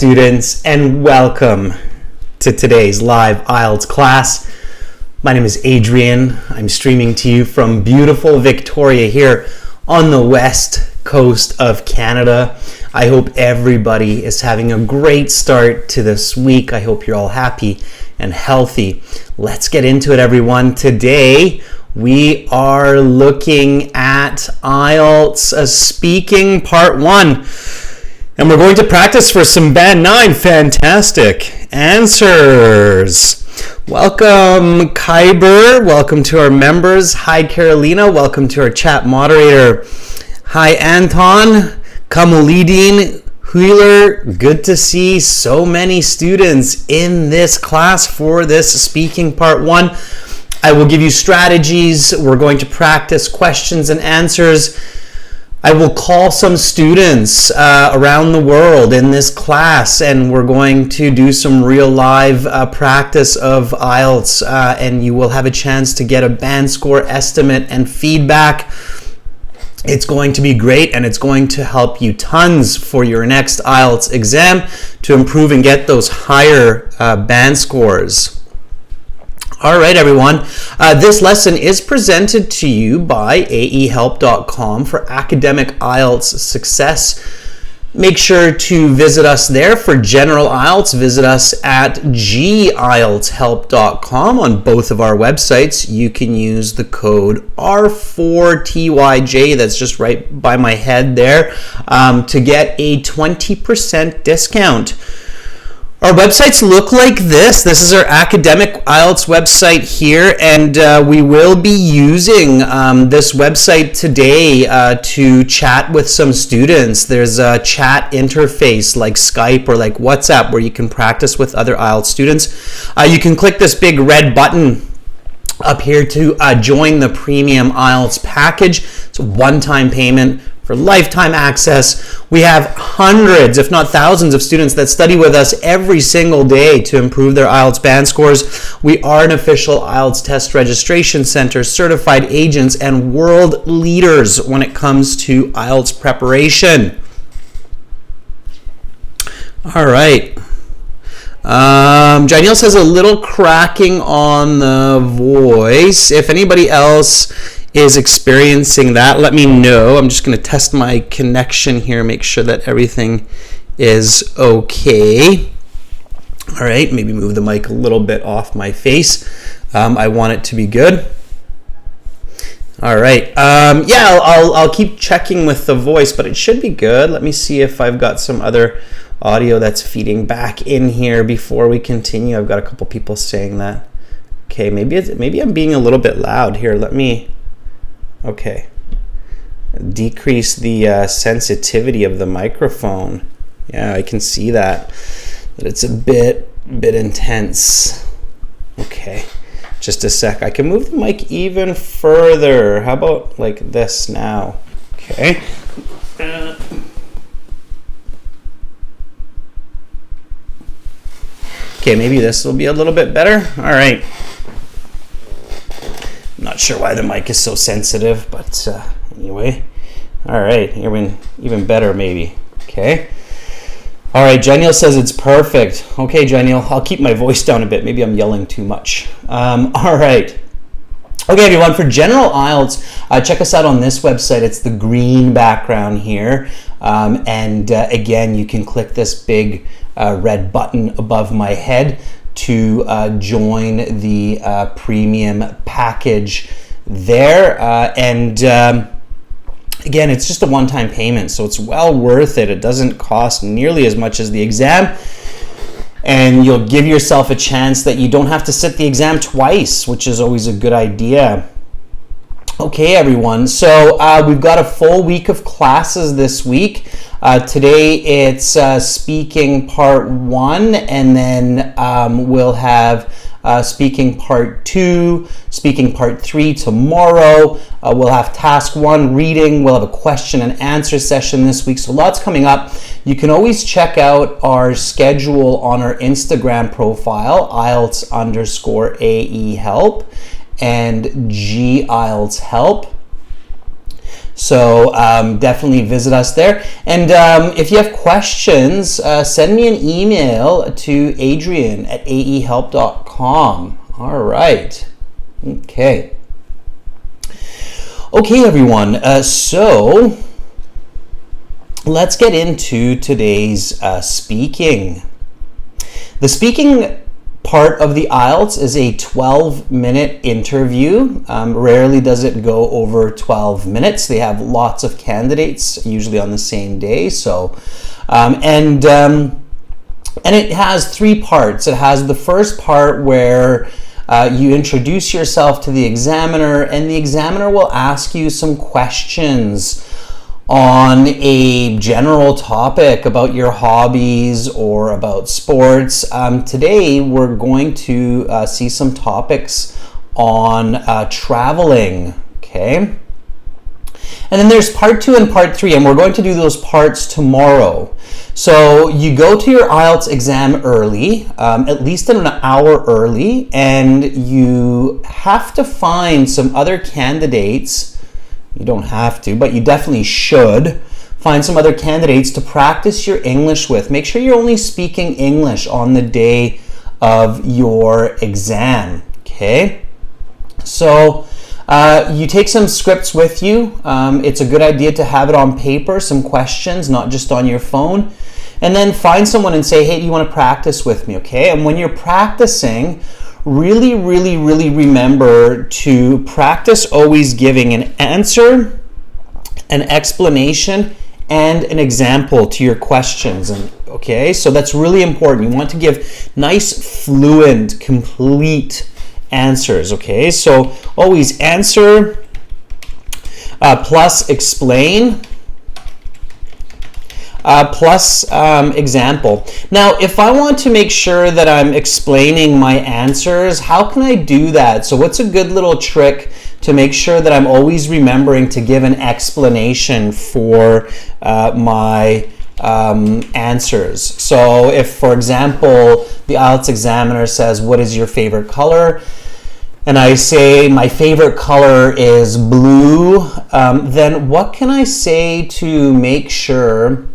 Students, and welcome to today's live Ielts class. My name is Adrian. I'm streaming to you from beautiful Victoria here on the west coast of Canada. I hope everybody is having a great start to this week. I hope you're all happy and healthy. Let's get into it, everyone. Today we are looking at Ielts Speaking Part 1. And we're going to practice for some Band 9 fantastic answers. Welcome, Kyber. Welcome to our members. Hi, Carolina. Welcome to our chat moderator. Hi, Anton. Kamulidin. Wheeler. Good to see so many students in this class for this Speaking Part 1. I will give you strategies. We're going to practice questions and answers. I will call some students around the world in this class, and we're going to do some real live practice of Ielts, and you will have a chance to get a band score estimate and feedback. It's going to be great, and it's going to help you tons for your next Ielts exam to improve and get those higher band scores. All right, everyone. This lesson is presented to you by aehelp.com for academic Ielts success. Make sure to visit us there. For general Ielts, visit us at gieltshelp.com. On both of our websites, you can use the code R4TYJ, that's just right by my head there, to get a 20% discount. Our websites look like this. This is our academic Ielts website here, and we will be using this website today to chat with some students. There's a chat interface like Skype or like WhatsApp where you can practice with other Ielts students. You can click this big red button up here to join the premium Ielts package. It's a one-time payment for lifetime access. We have hundreds, if not thousands, of students that study with us every single day to improve their Ielts band scores. We are an official Ielts test registration center, certified agents, and world leaders when it comes to Ielts preparation. All right. Janiel says a little cracking on the voice. If anybody else is experiencing that, let me know. I'm just going to test my connection here, make sure that everything is okay. All right, maybe move the mic a little bit off my face. I want it to be good. All right. Yeah, I'll keep checking with the voice, but it should be good. Let me see if I've got some other audio that's feeding back in here before we continue. I've got a couple people saying that. Okay, maybe I'm being a little bit loud here. Let me. Okay. Decrease the sensitivity of the microphone. Yeah, I can see that it's a bit intense. Okay. Just a sec. I can move the mic even further. How about like this now? Okay. Okay, maybe this will be a little bit better. All right. I'm not sure why the mic is so sensitive, but anyway. All right, even better maybe. Okay. All right, Jeniel says it's perfect. Okay, Jeniel, I'll keep my voice down a bit. Maybe I'm yelling too much. All right. Okay, everyone, for general Ielts, check us out on this website. It's the green background here. Again, you can click this big red button above my head to join the premium package there. Again, it's just a one-time payment, so it's well worth it. It doesn't cost nearly as much as the exam, and you'll give yourself a chance that you don't have to sit the exam twice, which is always a good idea. Okay, everyone, so we've got a full week of classes this week. Today it's Speaking Part 1, and then we'll have Speaking Part 2, Speaking Part 3 tomorrow. We'll have Task 1, Reading. We'll have a question and answer session this week, so lots coming up. You can always check out our schedule on our Instagram profile, IELTS_AEHelp and GIELTS Help. So definitely visit us there. And if you have questions, send me an email to adrian@aehelp.com. All right. Okay. Okay, everyone. So let's get into today's speaking. The speaking part of the Ielts is a 12-minute interview. Rarely does it go over 12 minutes. They have lots of candidates, usually on the same day. So, and it has 3 parts. It has the first part where you introduce yourself to the examiner, and the examiner will ask you some questions on a general topic about your hobbies or about sports. Today we're going to see some topics on traveling, okay? And then there's part 2 and part 3, and we're going to do those parts tomorrow. So you go to your Ielts exam early, at least an hour early, and you have to find some other candidates. You don't have to, but you definitely should find some other candidates to practice your English with. Make sure you're only speaking English on the day of your exam, okay? So you take some scripts with you. It's a good idea to have it on paper, some questions, not just on your phone. And then find someone and say, hey, do you want to practice with me, okay? And when you're practicing, really remember to practice always giving an answer, an explanation, and an example to your questions. And okay, so that's really important. You want to give nice, fluent, complete answers, okay? So always answer plus explain plus example. Now, if I want to make sure that I'm explaining my answers, how can I do that? So what's a good little trick to make sure that I'm always remembering to give an explanation for my answers? So if, for example, the Ielts examiner says, what is your favorite color? And I say my favorite color is blue, then what can I say to make sure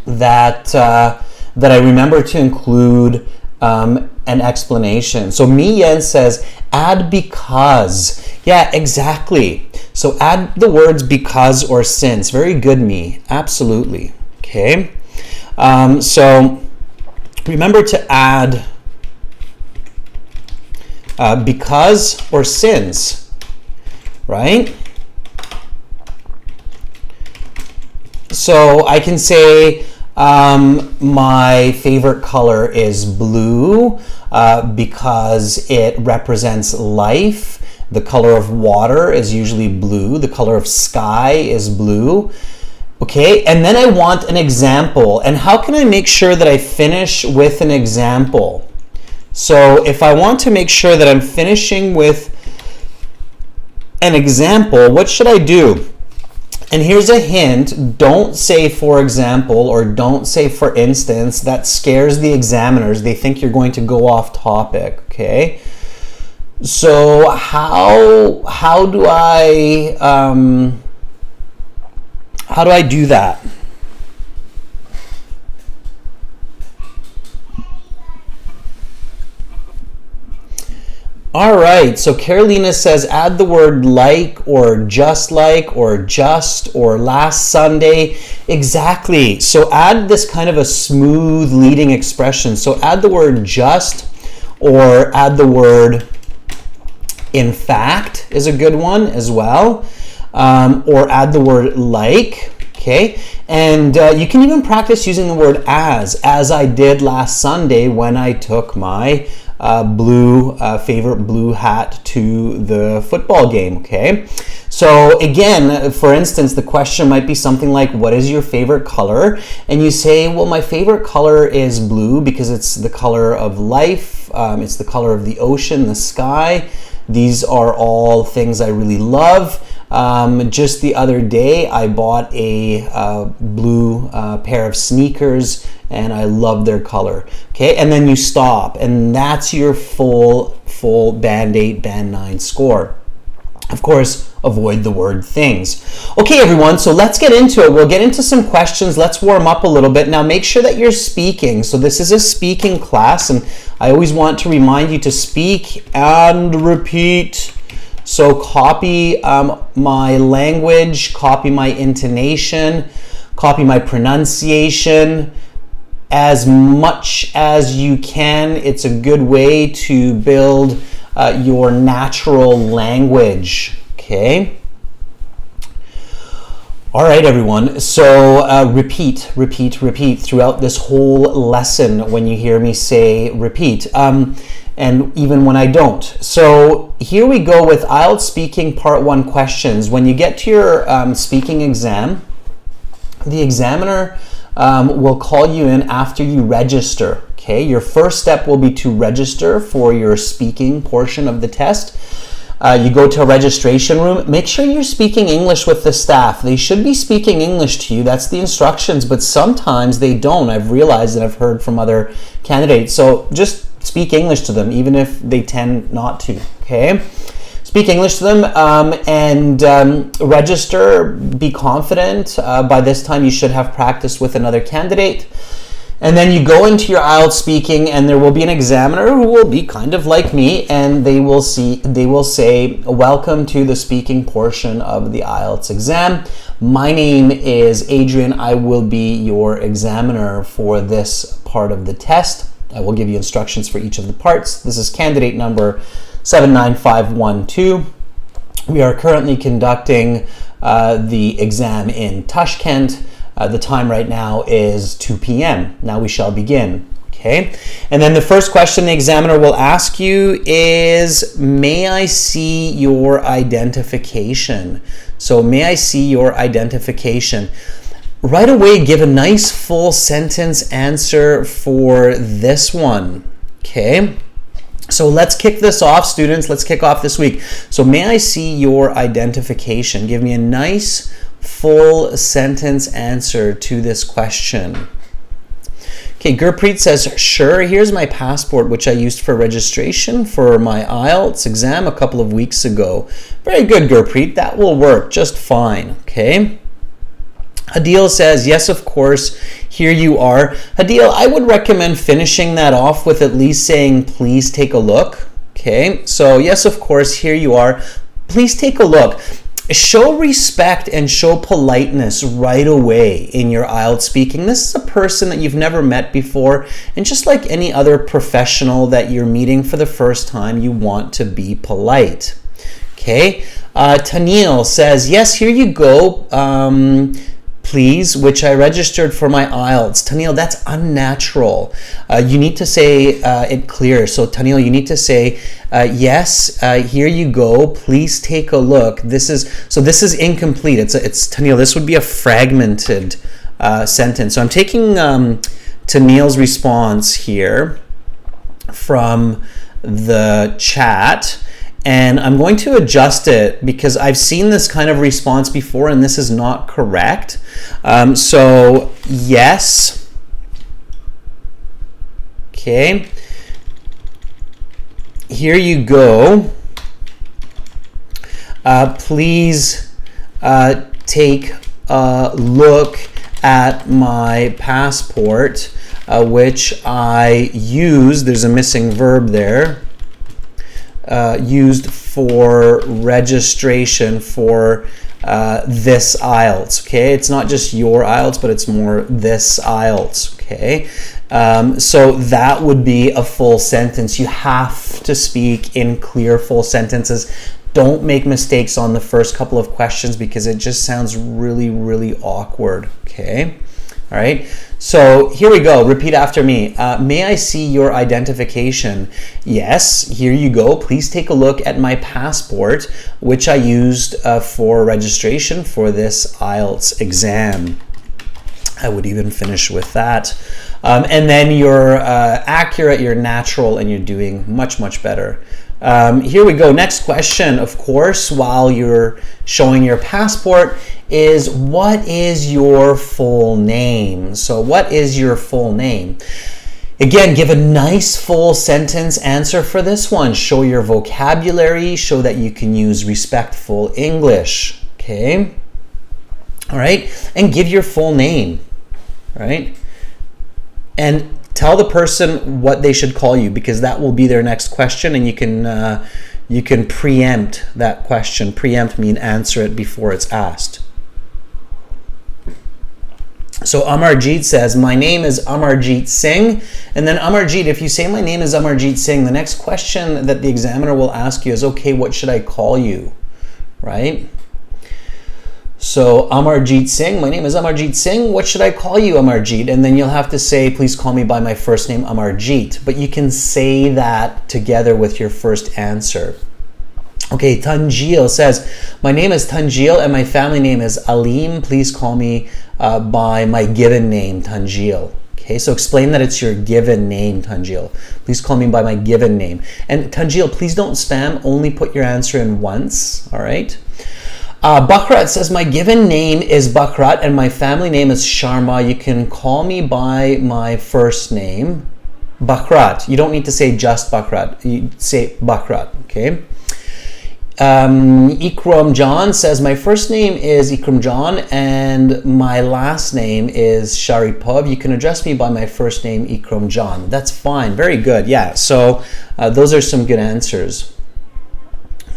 that that I remember to include an explanation? So Mi Yen says, add because. Yeah, exactly. So add the words because or since. Very good, Mi. Absolutely. Okay. So remember to add because or since, right? So I can say my favorite color is blue because it represents life. The color of water is usually blue. The color of sky is blue. Okay, and then I want an example. And how can I make sure that I finish with an example? So if I want to make sure that I'm finishing with an example, what should I do? And here's a hint, don't say for example or don't say for instance. That scares the examiners. They think you're going to go off topic, okay? So how do I do that? All right, so Carolina says add the word like or just or last Sunday. Exactly. So add this kind of a smooth leading expression. So add the word just or add the word in fact is a good one as well. Or add the word like. Okay, and you can even practice using the word as I did last Sunday when I took my favorite blue hat to the football game, okay? So again, for instance, the question might be something like, what is your favorite color? And you say, well, my favorite color is blue because it's the color of life, it's the color of the ocean, the sky. These are all things I really love. Just the other day, I bought a blue pair of sneakers and I love their color. Okay, and then you stop, and that's your full Band 8, Band 9 score. Of course, avoid the word things. Okay, everyone, so let's get into it. We'll get into some questions. Let's warm up a little bit. Now, make sure that you're speaking. So this is a speaking class, and I always want to remind you to speak and repeat. So copy my language, copy my intonation, copy my pronunciation as much as you can. It's a good way to build your natural language, okay? All right, everyone. So repeat throughout this whole lesson when you hear me say repeat, and even when I don't. So here we go with IELTS Speaking Part 1 questions. When you get to your speaking exam, the examiner will call you in after you register. Okay, your first step will be to register for your speaking portion of the test. You go to a registration room. Make sure you're speaking English with the staff. They should be speaking English to you. That's the instructions, but sometimes they don't. I've realized and I've heard from other candidates. So just speak English to them, even if they tend not to. Okay? Speak English to them and register. Be confident. By this time, you should have practiced with another candidate. And then you go into your IELTS speaking, and there will be an examiner who will be kind of like me, and they will say, "Welcome to the speaking portion of the IELTS exam. My name is Adrian. I will be your examiner for this part of the test. I will give you instructions for each of the parts. This is candidate number 79512. We are currently conducting the exam in Tashkent. The time right now is 2 p.m. Now we shall begin." Okay, and then the first question the examiner will ask you is, "May I see your identification?" So, may I see your identification? Right away, give a nice full sentence answer for this one. Okay, so let's kick this off, students. Let's kick off this week. So, may I see your identification? Give me a nice full sentence answer to this question. Okay, Gurpreet says, "Sure, here's my passport, which I used for registration for my IELTS exam a couple of weeks ago." Very good, Gurpreet. That will work just fine. Okay. Hadil says, "Yes, of course, here you are." Hadil, I would recommend finishing that off with at least saying, "Please take a look." Okay, so yes, of course, here you are. Please take a look. Show respect and show politeness right away in your IELTS speaking. This is a person that you've never met before, and just like any other professional that you're meeting for the first time, you want to be polite. Okay, Taniel says, "Yes, here you go. Please, which I registered for my IELTS." Taniel, that's unnatural. You need to say it clear. So Taniel, you need to say, "Yes, here you go. Please take a look." This is incomplete. It's Taniel. This would be a fragmented sentence. So I'm taking Taniel's response here from the chat, and I'm going to adjust it because I've seen this kind of response before, and this is not correct. So, yes. Okay. Here you go. Please take a look at my passport, which I used. There's a missing verb there. Used for registration for this IELTS. Okay, it's not just your IELTS, but it's more this IELTS. Okay, so that would be a full sentence. You have to speak in clear, full sentences. Don't make mistakes on the first couple of questions because it just sounds really, really awkward. Okay, all right. So here we go. Repeat after me. May I see your identification? Yes, here you go. Please take a look at my passport, which I used for registration for this IELTS exam. I would even finish with that. And then you're accurate, you're natural, and you're doing much, much better. Here we go. Next question, of course, while you're showing your passport, is what is your full name? So what is your full name? Again, give a nice full sentence answer for this one. Show your vocabulary, show that you can use respectful English, okay? All right, and give your full name, right? And tell the person what they should call you, because that will be their next question, and you can preempt that question. Preempt means answer it before it's asked. So Amarjeet says, my name is Amarjeet Singh. And then Amarjeet, if you say my name is Amarjeet Singh, the next question that the examiner will ask you is, okay, what should I call you, right? So Amarjeet Singh, my name is Amarjeet Singh. What should I call you, Amarjeet? And then you'll have to say, please call me by my first name, Amarjeet. But you can say that together with your first answer. Okay, Tanjil says, my name is Tanjil and my family name is Alim. Please call me by my given name, Tanjil. Okay, so explain that it's your given name, Tanjil. Please call me by my given name. And Tanjil, please don't spam. Only put your answer in once, all right? Bakrat says, my given name is Bakrat and my family name is Sharma. You can call me by my first name, Bakrat. You don't need to say just Bakrat. You say Bakrat, okay? Ikram John says, my first name is Ikram John and my last name is Sharipov. You can address me by my first name, Ikram John. That's fine. Very good. Yeah. So those are some good answers.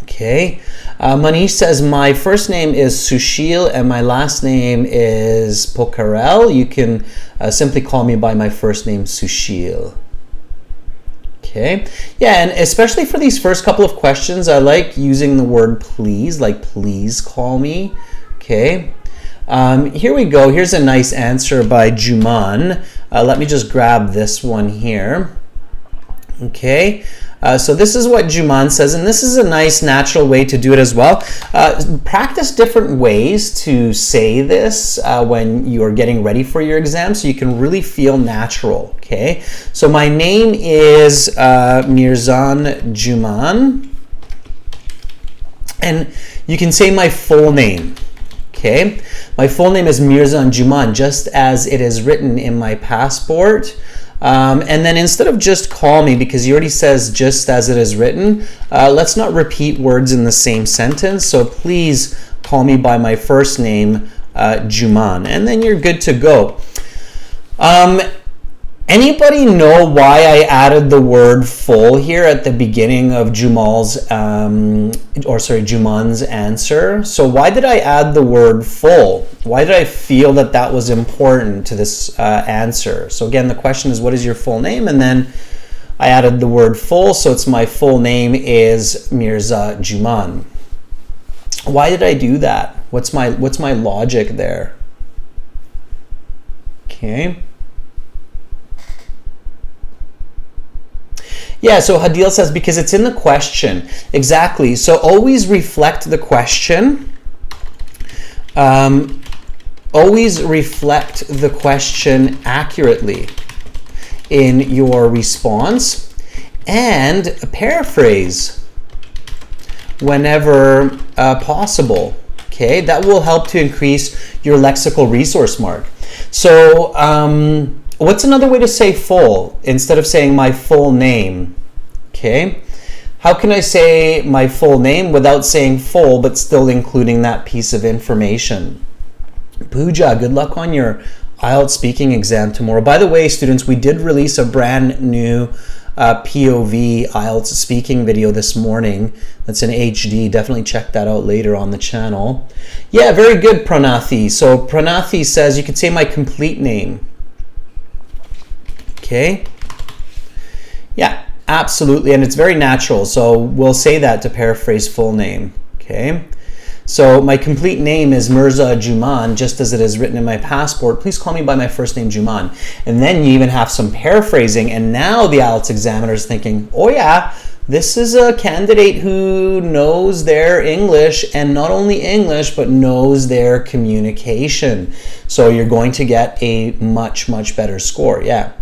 Okay. Manish says, my first name is Sushil and my last name is Pokarel. You can simply call me by my first name, Sushil. Okay, yeah, and especially for these first couple of questions, I like using the word please, like please call me. Okay, here we go. Here's a nice answer by Juman. Let me just grab this one here. Okay, so this is what Juman says, and this is a nice natural way to do it as well. Practice different ways to say this when you're getting ready for your exam so you can really feel natural. Okay, so my name is Mirzan Juman, and you can say my full name. Okay, my full name is Mirzan Juman, just as it is written in my passport. And then instead of just call me, because he already says just as it is written, let's not repeat words in the same sentence. So please call me by my first name, Juman, and then you're good to go. Anybody know why I added the word full here at the beginning of Juman's answer? So why did I add the word full? Why did I feel that that was important to this answer? So again, the question is, what is your full name? And then I added the word full, so it's my full name is Mirza Juman. Why did I do that? What's my logic there? Okay. Yeah, so Hadil says, because it's in the question. Exactly. So always reflect the question. Always reflect the question accurately in your response, and paraphrase whenever possible. Okay, that will help to increase your lexical resource mark. So what's another way to say full instead of saying my full name? Okay, how can I say my full name without saying full but still including that piece of information? Pooja, good luck on your IELTS speaking exam tomorrow. By the way, students, we did release a brand new POV IELTS speaking video this morning. That's in HD. Definitely check that out later on the channel. Yeah, very good, Pranathi. So Pranathi says you could say my complete name. Okay. Yeah, absolutely. And it's very natural. So we'll say that to paraphrase full name. Okay. So my complete name is Mirza Juman, just as it is written in my passport. Please call me by my first name, Juman. And then you even have some paraphrasing. And now the IELTS examiner is thinking, oh yeah, this is a candidate who knows their English, and not only English, but knows their communication. So you're going to get a much, much better score. Yeah.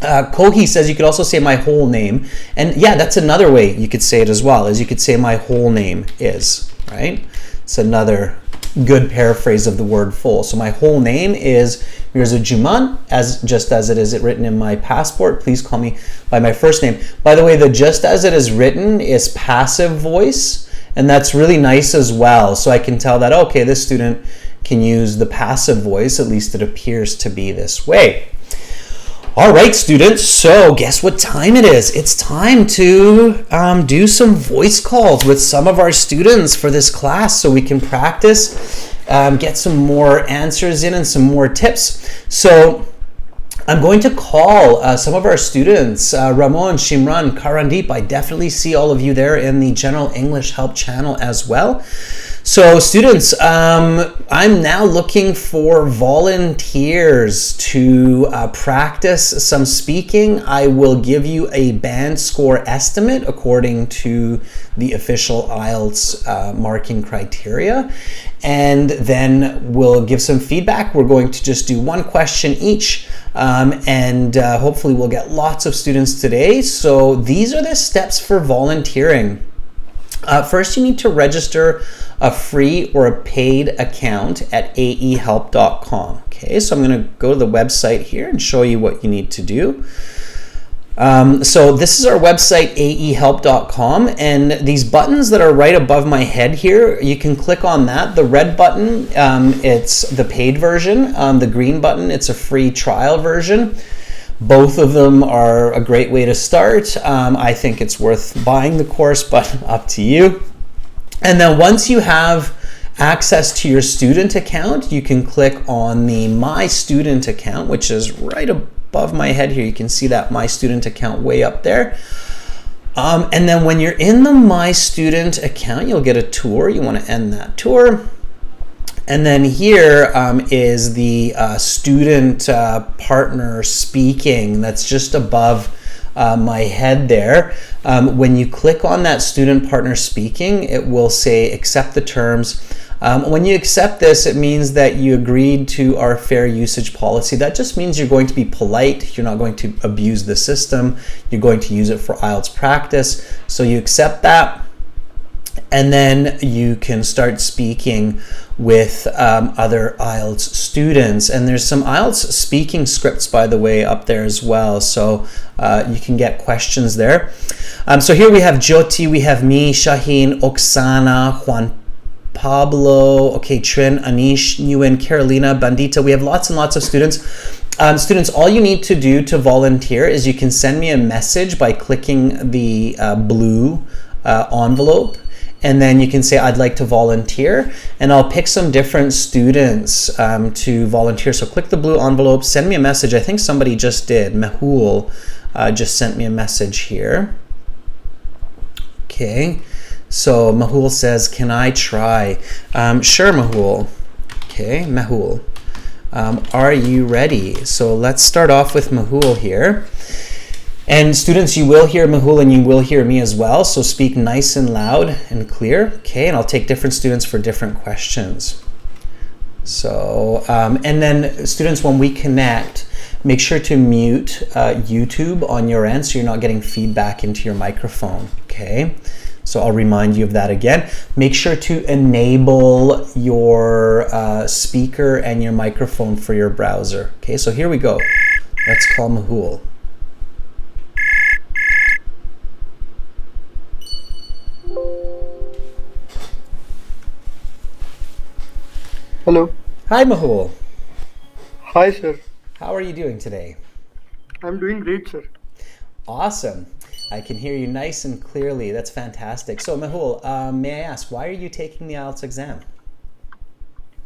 Kohi says you could also say my whole name. And yeah, that's another way you could say it as well, is you could say my whole name is, right? It's another good paraphrase of the word full. So my whole name is Mirza Juman, just as it is written in my passport. Please call me by my first name. By the way, the just as it is written is passive voice, and that's really nice as well. So I can tell that, okay, this student can use the passive voice, at least it appears to be this way. All right, students, so guess what time it is? It's time to do some voice calls with some of our students for this class so we can practice, get some more answers in and some more tips. So I'm going to call some of our students, Ramon, Shimran, Karandeep. I definitely see all of you there in the General English Help channel as well. So students, I'm now looking for volunteers to practice some speaking. I will give you a band score estimate according to the official IELTS marking criteria, and then we'll give some feedback. We're going to just do one question each, and hopefully we'll get lots of students today. So these are the steps for volunteering. First, you need to register a free or a paid account at aehelp.com. Okay, so I'm going to go to the website here and show you what you need to do. So this is our website, aehelp.com, and these buttons that are right above my head here, you can click on that. The red button, it's the paid version. The green button, it's a free trial version. Both of them are a great way to start. I think it's worth buying the course, but up to you. And then once you have access to your student account, you can click on the My Student account, which is right above my head here. You can see that My Student account way up there. And then when you're in the My Student account, you'll get a tour. You want to end that tour. And then here is the student partner speaking. That's just above my head there. When you click on that student partner speaking, it will say accept the terms. When you accept this, it means that you agreed to our fair usage policy. That just means you're going to be polite. You're not going to abuse the system. You're going to use it for IELTS practice. So you accept that. And then you can start speaking with other IELTS students. And there's some IELTS speaking scripts, by the way, up there as well. So you can get questions there. So here we have Jyoti, we have me, Shaheen, Oksana, Juan Pablo, okay, Trin, Anish, Nguyen, Carolina, Bandita. We have lots and lots of students. Students, all you need to do to volunteer is you can send me a message by clicking the blue envelope. And then you can say, I'd like to volunteer, and I'll pick some different students to volunteer. So click the blue envelope, send me a message. I think somebody just did. Mehul just sent me a message here. Okay, so Mehul says, can I try? Sure, Mehul. Okay, Mehul. Are you ready? So let's start off with Mehul here. And students, you will hear Mehul and you will hear me as well. So speak nice and loud and clear. Okay, and I'll take different students for different questions. So, and then students, when we connect, make sure to mute YouTube on your end so you're not getting feedback into your microphone. Okay, so I'll remind you of that again. Make sure to enable your speaker and your microphone for your browser. Okay, so here we go. Let's call Mehul. Hello. Hi, Mehul. Hi, sir. How are you doing today? I'm doing great, sir. Awesome. I can hear you nice and clearly. That's fantastic. So, Mehul, may I ask, why are you taking the IELTS exam?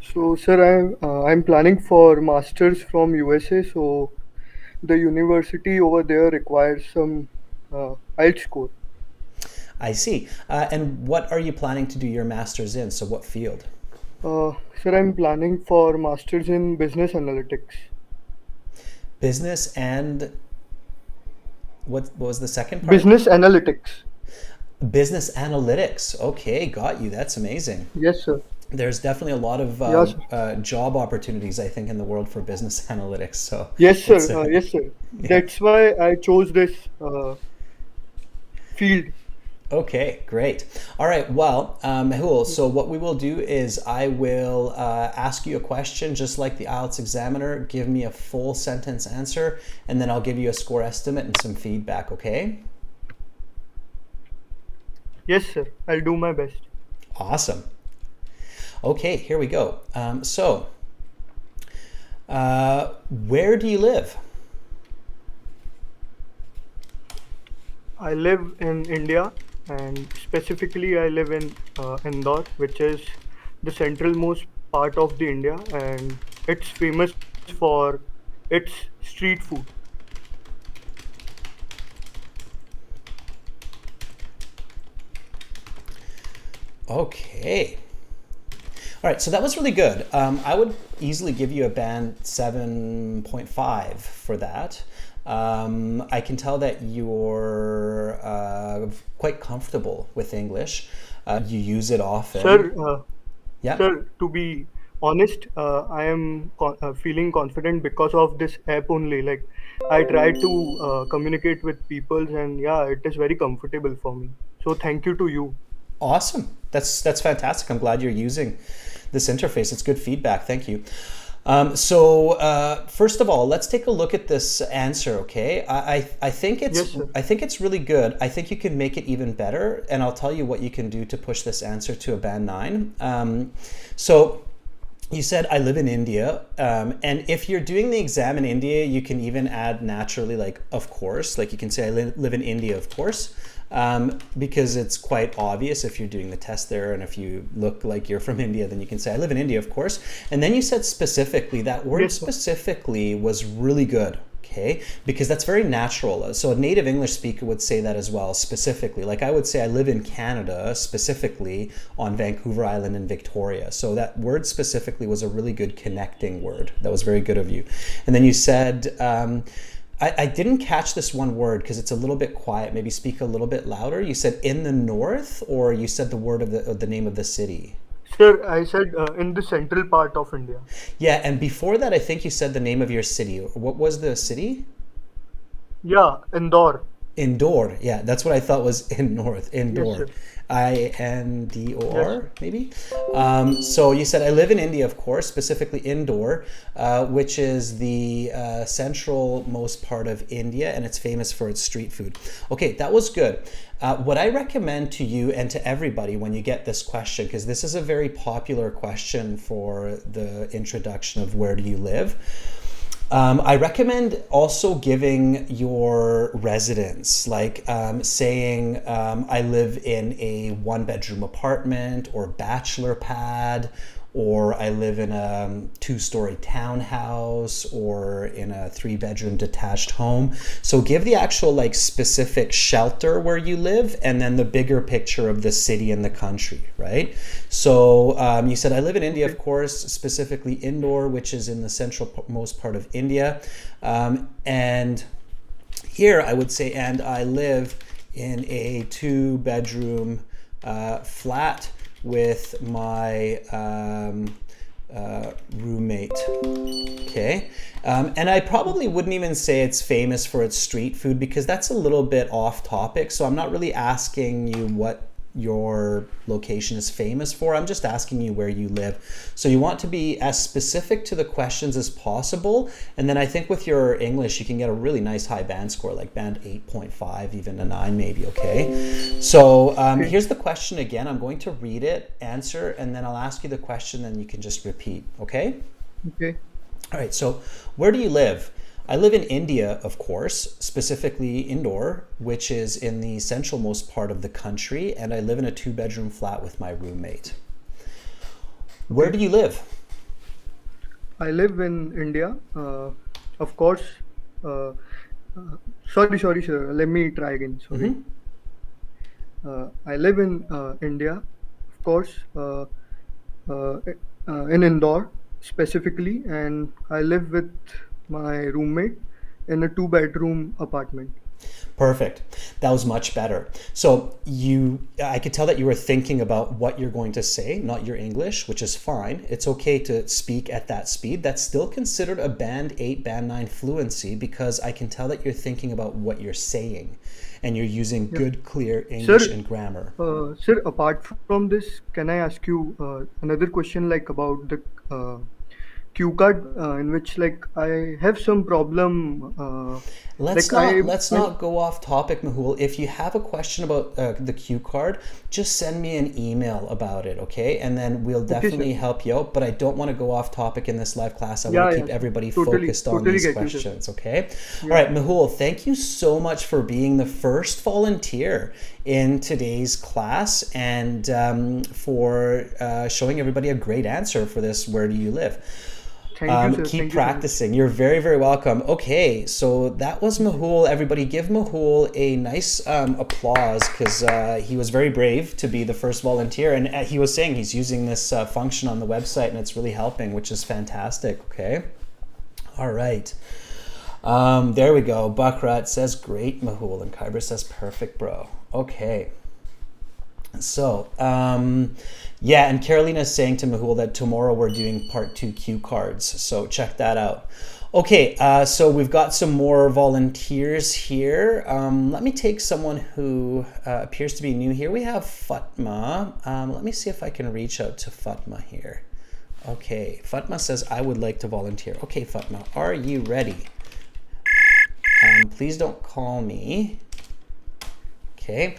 So, sir, I'm planning for masters from USA. So, the university over there requires some IELTS score. I see. And what are you planning to do your master's in? So, what field? Sir, I'm planning for masters in business analytics. Business and what was the second part? Business analytics. Business analytics. Okay, got you. That's amazing. Yes, sir. There's definitely a lot of Yes. job opportunities, I think, in the world for business analytics. So Yes, sir. it's Yes, sir. yeah. That's why I chose this field. Okay, great. All right, well, Mehul, so what we will do is I will ask you a question just like the IELTS examiner. Give me a full sentence answer, and then I'll give you a score estimate and some feedback, okay? Yes, sir. I'll do my best. Awesome. Okay, here we go. Where do you live? I live in India, and specifically, I live in Indore, which is the centralmost part of the India, and it's famous for its street food. Okay. All right, so that was really good. I would easily give you a band 7.5 for that. I can tell that you're quite comfortable with English. You use it often. Sir, Yeah. sir, to be honest, I am feeling confident because of this app only. Like, I try to communicate with people, and yeah, it is very comfortable for me. So, thank you to you. Awesome. That's fantastic. I'm glad you're using this interface. It's good feedback. Thank you. First of all, let's take a look at this answer. Okay, I think Yes, sir. it's really good. I think you can make it even better, and I'll tell you what you can do to push this answer to a band 9. So you said I live in India, and if you're doing the exam in India, you can even add naturally, like of course, like you can say live in India, of course, because it's quite obvious if you're doing the test there, and if you look like you're from India, then you can say I live in India, of course. And then you said specifically. That word Yes, sir. specifically was really good. Okay, because that's very natural. So a native English speaker would say that as well, specifically. Like I would say I live in Canada, specifically on Vancouver Island in Victoria. So that word specifically was a really good connecting word. That was very good of you. And then you said, I didn't catch this one word because it's a little bit quiet. Maybe speak a little bit louder. You said in the north, or you said the word of the name of the city? Sir, I said in the central part of India. Yeah, and before that, I think you said the name of your city. What was the city? Yeah, Indore. Indoor, yeah, that's what I thought was in north. Yes, Indoor, sir. Indor, Yes, sir. maybe. So you said I live in India, of course, specifically Indore, which is the central most part of India, and it's famous for its street food. Okay, that was good. What I recommend to you and to everybody when you get this question, because this is a very popular question for the introduction of where do you live. I recommend also giving your residence, like saying I live in a 1 bedroom apartment or bachelor pad, or I live in a 2-story townhouse, or in a 3 bedroom detached home. So give the actual like specific shelter where you live, and then the bigger picture of the city and the country, right? So you said I live in India, of Okay. course, specifically Indore, which is in the central most part of India. And here I would say, and I live in a 2 bedroom flat with my roommate. Okay. And I probably wouldn't even say it's famous for its street food, because that's a little bit off topic. So I'm not really asking you what your location is famous for. I'm just asking you where you live. So you want to be as specific to the questions as possible. And then I think with your English, you can get a really nice high band score, like band 8.5, even a 9 maybe, okay? So Okay. here's the question again. I'm going to read it, answer, and then I'll ask you the question, and you can just repeat, okay? Okay. All right, so where do you live? I live in India, of course, specifically Indore, which is in the centralmost part of the country, and I live in a 2 bedroom flat with my roommate. Where Okay. do you live? I live in India. Of course. Uh, uh, sorry, sir. Let me try again. Sorry. Hmm. I live in India, of course, uh, in Indore specifically, and I live with my roommate in a 2 bedroom apartment. Perfect. That was much better. So I could tell that you were thinking about what you're going to say, not your English, which is fine. It's okay to speak at that speed. That's still considered a Band 8, Band 9 fluency because I can tell that you're thinking about what you're saying and you're using Yeah. good, clear English Sir, and grammar. sir, apart from this, can I ask you another question like about the cue card in which like I have some problem Let's like not let's I not go off topic, Mahul. If you have a question about the cue card, just send me an email about it, okay? And then we'll okay sir. definitely help you out. But I don't want to go off topic in this live class. I want to Yeah, keep yeah, sir. everybody Totally, focused on totally these get you, sir. questions, okay? All Yeah. right, Mahul, thank you so much for being the first volunteer in today's class and for showing everybody a great answer for this. Where do you live? Thank you, sir. Keep Thank you so much. practicing. You're very, very welcome. Okay, so that was Mahul. Everybody give Mahul a nice applause because he was very brave to be the first volunteer. And he was saying he's using this function on the website and it's really helping, which is fantastic. Okay. All right. There we go. Bakrat says great, Mahul. And Kyber says perfect, bro. Okay. So, yeah, and Carolina is saying to Mahul that tomorrow we're doing part 2 cue cards. So check that out. Okay, so we've got some more volunteers here. Let me take someone who appears to be new here. We have Fatma. Let me see if I can reach out to Fatma here. Okay, Fatma says, I would like to volunteer. Okay, Fatma, are you ready? Please don't call me. Okay.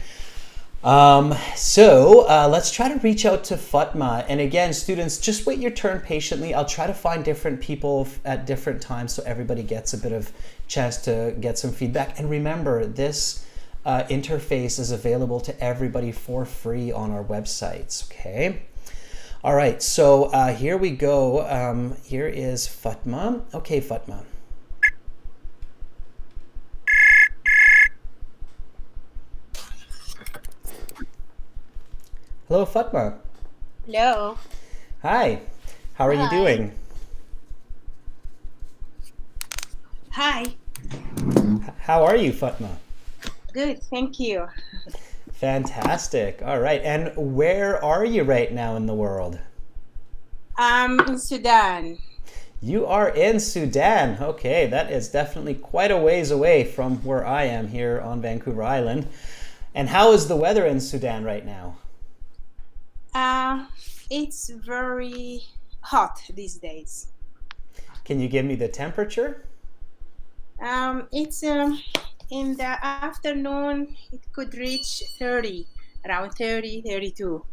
Let's try to reach out to Fatma. And again, students, just wait your turn patiently. I'll try to find different people at different times so everybody gets a bit of chance to get some feedback. And remember, this interface is available to everybody for free on our websites, okay? All right, so here we go. Here is Fatma. Okay, Fatma. Hello, Fatma. Hello. Hi. How are you Hi. doing? Hi. How are you, Fatma? Good, thank you. Fantastic. All right. And where are you right now in the world? I'm in Sudan. You are in Sudan. Okay, that is definitely quite a ways away from where I am here on Vancouver Island. And how is the weather in Sudan right now? It's very hot these days. Can you give me the temperature? It's in the afternoon, it could reach 30, around 30, 32.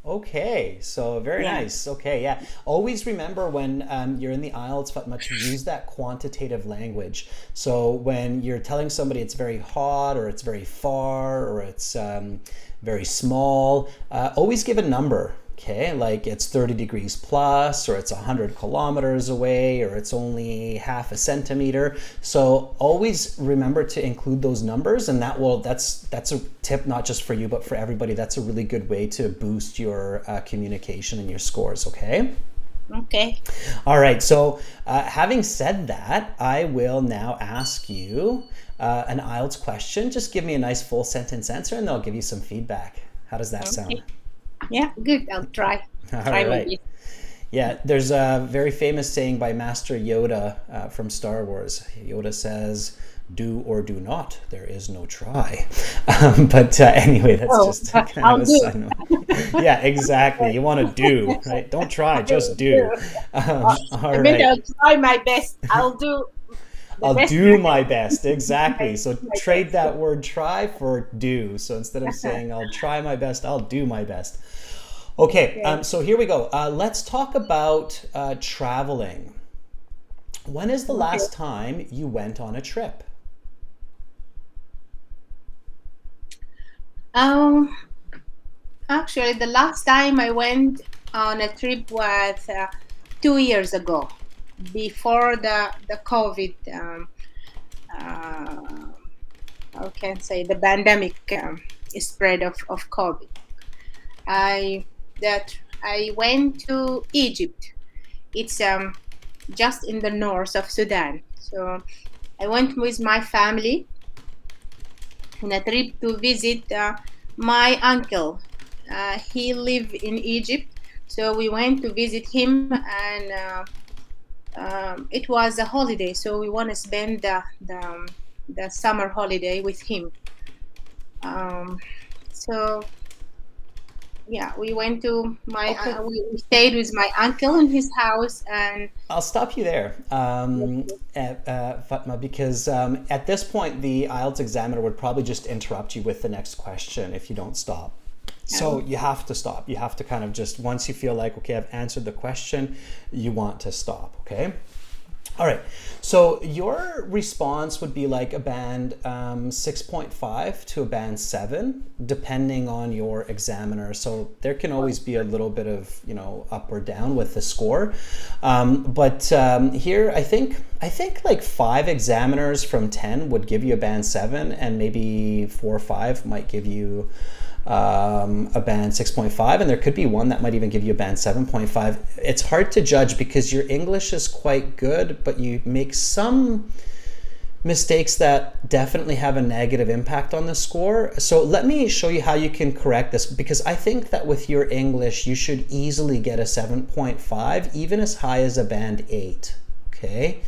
Okay, so very Yeah. nice. Okay, yeah. Always remember when you're in the Ielts, Fatma, to use that quantitative language. So when you're telling somebody it's very hot or it's very far or it's very small, always give a number. Okay, like it's 30 degrees plus, or it's 100 kilometers away, or it's only half a centimeter. So always remember to include those numbers, and that's a tip not just for you, but for everybody. That's a really good way to boost your communication and your scores, okay? Okay. All right, so having said that, I will now ask you an IELTS question. Just give me a nice full sentence answer, and then I'll give you some feedback. How does that sound? Okay. Yeah, good. I'll try. All Try my right. best. Yeah, there's a very famous saying by Master Yoda from Star Wars. Yoda says, "Do or do not. There is no try." But anyway, that's Oh, just kind I'll of a do. side note. Yeah, exactly. You want to do, right? Don't try, just do. All I meant right. I'll try my best. I'll do the I'll best do I my can. best. Exactly. So My trade best. that word try for do. So instead of saying I'll try my best, I'll do my best. Okay, Okay. so here we go. Let's talk about traveling. When is the Okay. last time you went on a trip? Um, Actually, the last time I went on a trip was 2 years ago, before the COVID. Uh, how can I say the pandemic spread of COVID. I that I went to Egypt. It's just in the north of Sudan. So I went with my family. in a trip to visit my uncle. He lived in Egypt, so we went to visit him, and it was a holiday. So we want to spend the summer holiday with him. Um, so yeah, we went to Okay. we stayed with my uncle in his house, and I'll stop you there, Fatma, because at this point, the IELTS examiner would probably just interrupt you with the next question if you don't stop. So um, you have to stop. You have to kind of just, once you feel like, okay, I've answered the question, you want to stop, okay? All right. So your response would be like a band 6.5 to a band 7, depending on your examiner. So there can always be a little bit of, up or down with the score. But here, I think like 5 examiners from 10 would give you a band 7, and maybe 4 or 5 might give you a band 6.5, and there could be one that might even give you a band 7.5. It's hard to judge because your English is quite good, but you make some mistakes that definitely have a negative impact on the score. So let me show you how you can correct this, because I think that with your English you should easily get a 7.5, even as high as a band 8. Okay.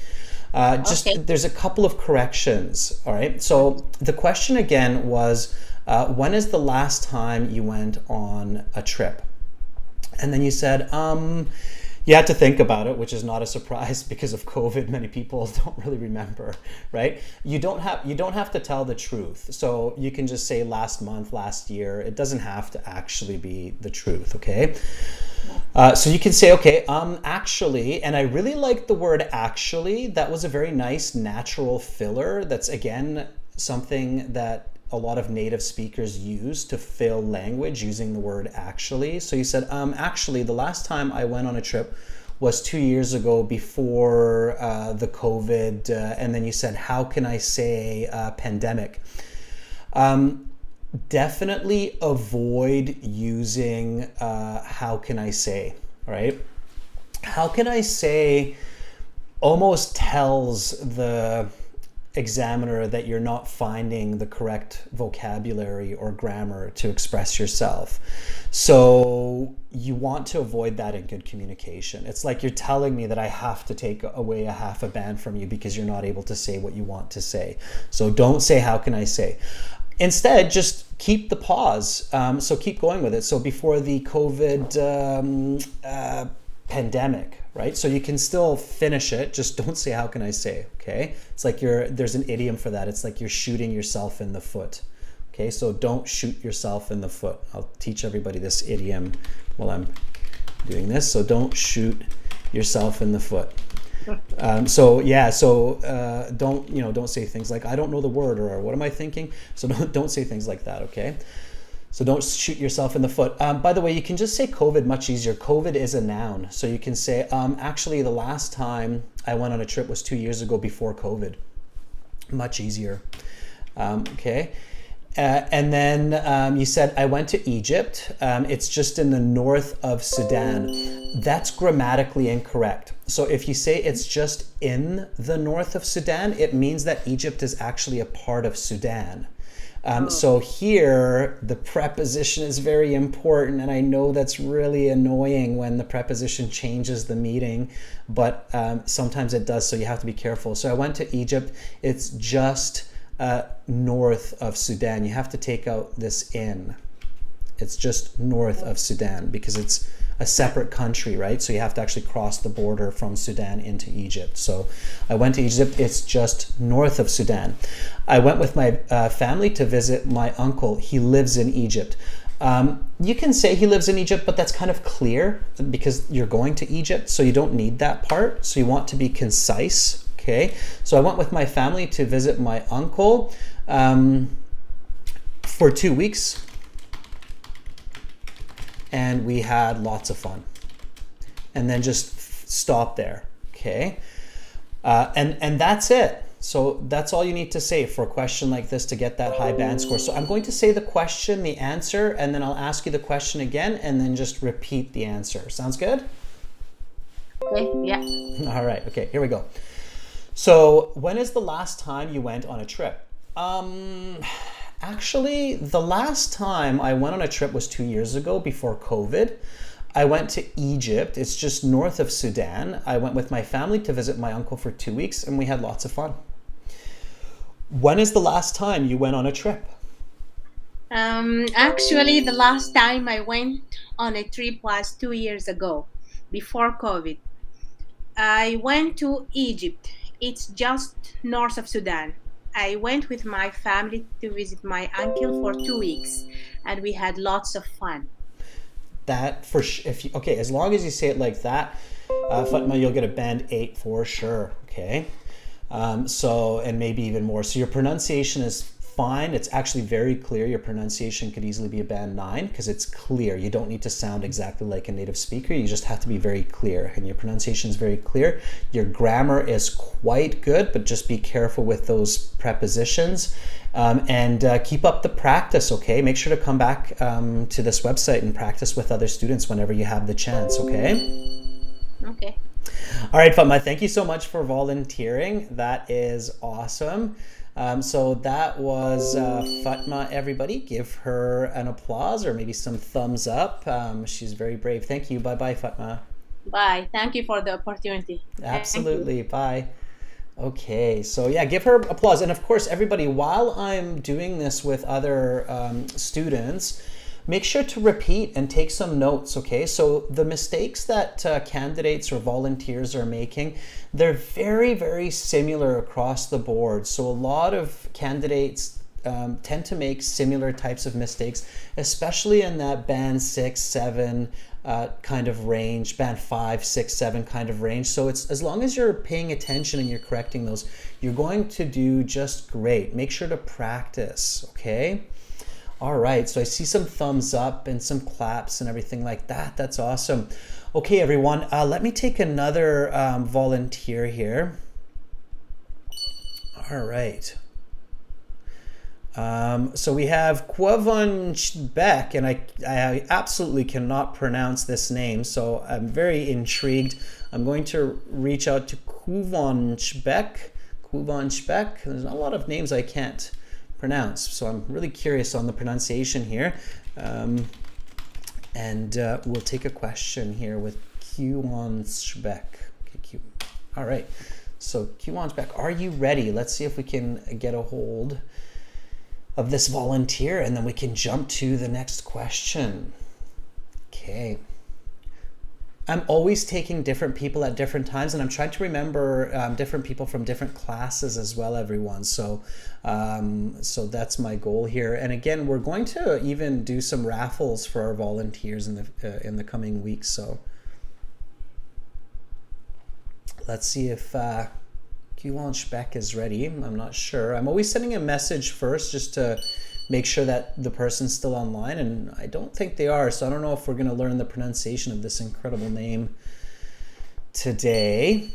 okay. There's a couple of corrections. All right. So the question again was, when is the last time you went on a trip? And then you said, you had to think about it, which is not a surprise because of COVID. Many people don't really remember, right? You don't have to tell the truth. So you can just say last month, last year. It doesn't have to actually be the truth, okay? So you can say, okay, actually, and I really like the word actually. That was a very nice natural filler. That's, again, something that a lot of native speakers use to fill language, using the word actually. So you said, actually, the last time I went on a trip was 2 years ago, before the COVID. And then you said, how can I say pandemic? Definitely avoid using how can I say, right? How can I say almost tells the examiner that you're not finding the correct vocabulary or grammar to express yourself. So you want to avoid that in good communication. It's like you're telling me that I have to take away a half a band from you because you're not able to say what you want to say. So don't say, how can I say? Instead, just keep the pause. So keep going with it. So before the COVID pandemic, right? So you can still finish it, just don't say, how can I say, okay? It's like there's an idiom for that. It's like you're shooting yourself in the foot. Okay, so don't shoot yourself in the foot. I'll teach everybody this idiom while I'm doing this. So don't shoot yourself in the foot. Don't say things like, I don't know the word, or what am I thinking? So don't say things like that, okay? So don't shoot yourself in the foot. By the way, you can just say COVID much easier. COVID is a noun. So you can say, actually, the last time I went on a trip was 2 years ago, before COVID. Much easier. Okay. And then you said, I went to Egypt. It's just in the north of Sudan. That's grammatically incorrect. So if you say it's just in the north of Sudan, it means that Egypt is actually a part of Sudan. So here, the preposition is very important, and I know that's really annoying when the preposition changes the meaning, but sometimes it does, so you have to be careful. So I went to Egypt. It's just north of Sudan. You have to take out this in. It's just north of Sudan because it's a separate country, right? So you have to actually cross the border from Sudan into Egypt. So I went to Egypt. It's just north of Sudan. I went with my family to visit my uncle. He lives in Egypt. You can say he lives in Egypt, but that's kind of clear because you're going to Egypt, so you don't need that part. So you want to be concise, okay? So I went with my family to visit my uncle for 2 weeks. And we had lots of fun. And then just stop there, okay? And that's it. So that's all you need to say for a question like this to get that high band score. So I'm going to say the question, the answer, and then I'll ask you the question again, and then just repeat the answer. Sounds good? Okay, yeah. All right, okay, here we go. So when is the last time you went on a trip? Actually, the last time I went on a trip was 2 years ago before COVID. I went to Egypt. It's just north of Sudan. I went with my family to visit my uncle for 2 weeks and we had lots of fun. When is the last time you went on a trip? Actually, the last time I went on a trip was 2 years ago, before COVID. I went to Egypt. It's just north of Sudan. I went with my family to visit my uncle for 2 weeks, and we had lots of fun. That for if you, okay, as long as you say it like that, Fatma, you'll get a band 8 for sure. Okay, so and maybe even more. So your pronunciation is fine. It's actually very clear. Your pronunciation could easily be a band 9 because it's clear. You don't need to sound exactly like a native speaker. You just have to be very clear, and your pronunciation is very clear. Your grammar is quite good, but just be careful with those prepositions. And keep up the practice, okay? Make sure to come back to this website and practice with other students whenever you have the chance, okay? Okay. All right, Fatma, thank you so much for volunteering. That is awesome. So that was Fatma, everybody. Give her an applause or maybe some thumbs up. She's very brave. Thank you. Bye-bye, Fatma. Bye. Thank you for the opportunity. Absolutely. Bye. Okay, so yeah, give her applause. And of course, everybody, while I'm doing this with other students, make sure to repeat and take some notes, okay? So the mistakes that candidates or volunteers are making, they're very, very similar across the board. So a lot of candidates tend to make similar types of mistakes, especially in that band 6, 7 kind of range, band 5, 6, 7 kind of range. So it's as long as you're paying attention and you're correcting those, you're going to do just great. Make sure to practice, okay? All right, so I see some thumbs up and some claps and everything like that. That's awesome. Okay, everyone, let me take another volunteer here. All right. So we have Kwavonchbek, and I absolutely cannot pronounce this name, so I'm very intrigued. I'm going to reach out to Kwavonchbek. There's not a lot of names I can't pronounce, so I'm really curious on the pronunciation here. And we'll take a question here with Kwavonchbek. Okay, all right, so Kwavonchbek, are you ready? Let's see if we can get a hold of this volunteer and then we can jump to the next question. Okay. I'm always taking different people at different times, and I'm trying to remember different people from different classes as well, everyone. So that's my goal here. And again, we're going to even do some raffles for our volunteers in the coming weeks. So let's see if Kwavonchbek is ready. I'm not sure. I'm always sending a message first just to make sure that the person's still online, and I don't think they are, so I don't know if we're going to learn the pronunciation of this incredible name today.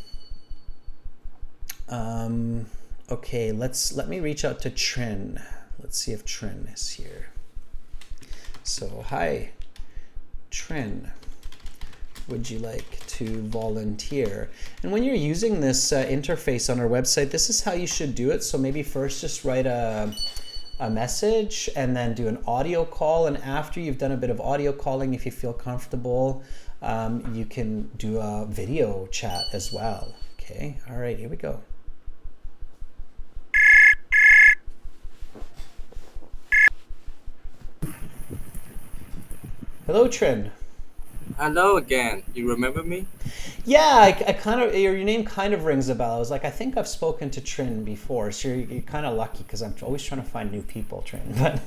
Okay, let me reach out to Trin. Let's see if Trin is here. So, hi, Trin. Would you like to volunteer? And when you're using this interface on our website, this is how you should do it. So maybe first just write a message and then do an audio call. And after you've done a bit of audio calling, if you feel comfortable, you can do a video chat as well. Okay, all right, here we go. Hello, Trin. Hello again. You remember me? Yeah, I kind of, your name kind of rings a bell. I was like, I think I've spoken to Trin before, so you're kind of lucky because I'm always trying to find new people, Trin. But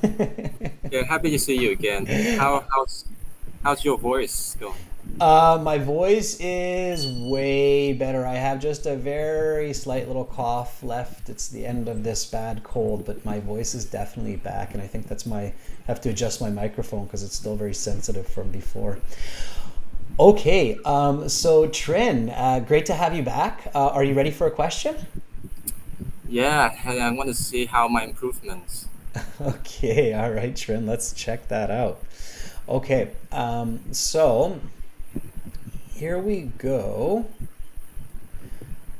Yeah, happy to see you again. How's your voice going? my voice is way better. I have just a very slight little cough left. It's the end of this bad cold, but my voice is definitely back, and I think I have to adjust my microphone because it's still very sensitive from before. Okay, so Trin, great to have you back. Are you ready for a question? Yeah, and I want to see how my improvements. Okay, all right, Trin, let's check that out. Okay, so here we go.